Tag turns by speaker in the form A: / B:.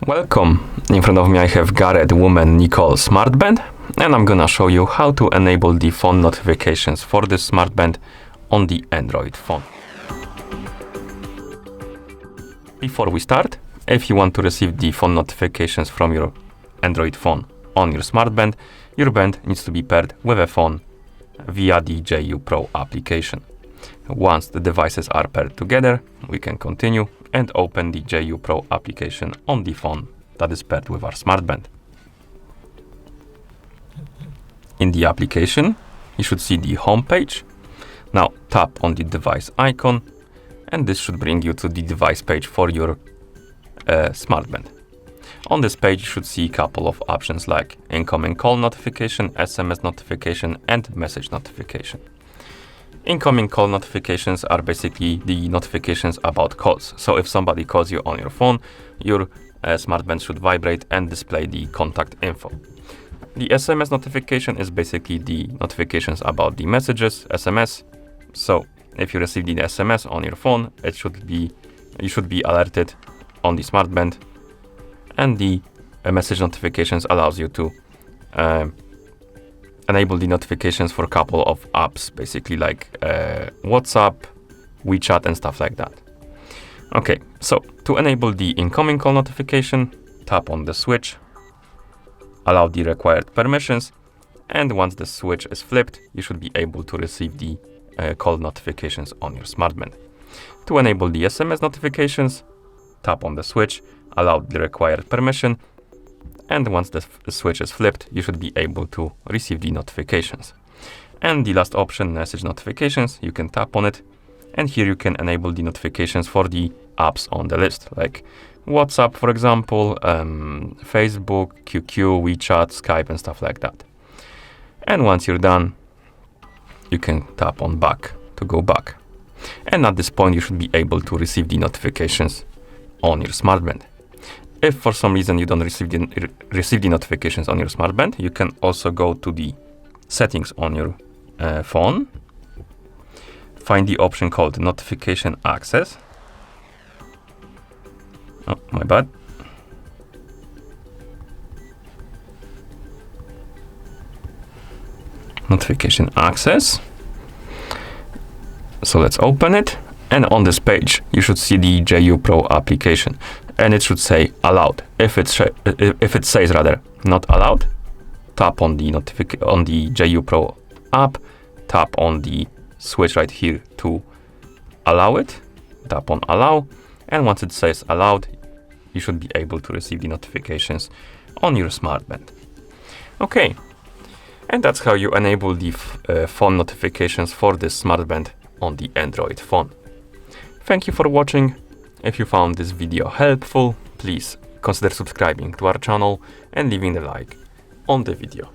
A: Welcome. In front of me I have Garett woman Nicole smartband, and I'm gonna show you how to enable the phone notifications for this smartband on the Android phone. Before we start, if you want to receive the phone notifications from your Android phone on your smartband, your band needs to be paired with a phone via the JU Pro application. Once the devices are paired together, we can continue and open the JU Pro application on the phone that is paired with our smartband. In the application, you should see the home page. Now tap on the device icon, and this should bring you to the device page for your smartband. On this page, you should see a couple of options like incoming call notification, SMS notification, and message notification. Incoming call notifications are basically the notifications about calls. So if somebody calls you on your phone, your smartband should vibrate and display the contact info. The SMS notification is basically the notifications about the messages, SMS. So if you receive the SMS on your phone, you should be alerted on the smartband. And the message notifications allows you to enable the notifications for a couple of apps, basically like WhatsApp, WeChat, and stuff like that. Okay, so to enable the incoming call notification, tap on the switch, allow the required permissions, and once the switch is flipped, you should be able to receive the call notifications on your smartband. To enable the SMS notifications, tap on the switch, allow the required permission, and once the switch is flipped, you should be able to receive the notifications. And the last option, message notifications, you can tap on it, and here you can enable the notifications for the apps on the list, like WhatsApp, for example, Facebook, QQ, WeChat, Skype, and stuff like that. And once you're done, you can tap on back to go back. And at this point, you should be able to receive the notifications on your smartband. If for some reason you don't receive the notifications on your smartband, you can also go to the settings on your phone, find the option called notification access. Oh, my bad. Notification access. So let's open it. And on this page, you should see the JU Pro application, and it should say allowed. If it says rather not allowed, tap on the JU Pro app, tap on the switch right here to allow it, tap on allow, and once it says allowed, you should be able to receive the notifications on your smartband. Okay, and that's how you enable the phone notifications for this smartband on the Android phone. Thank you for watching. If you found this video helpful, please consider subscribing to our channel and leaving a like on the video.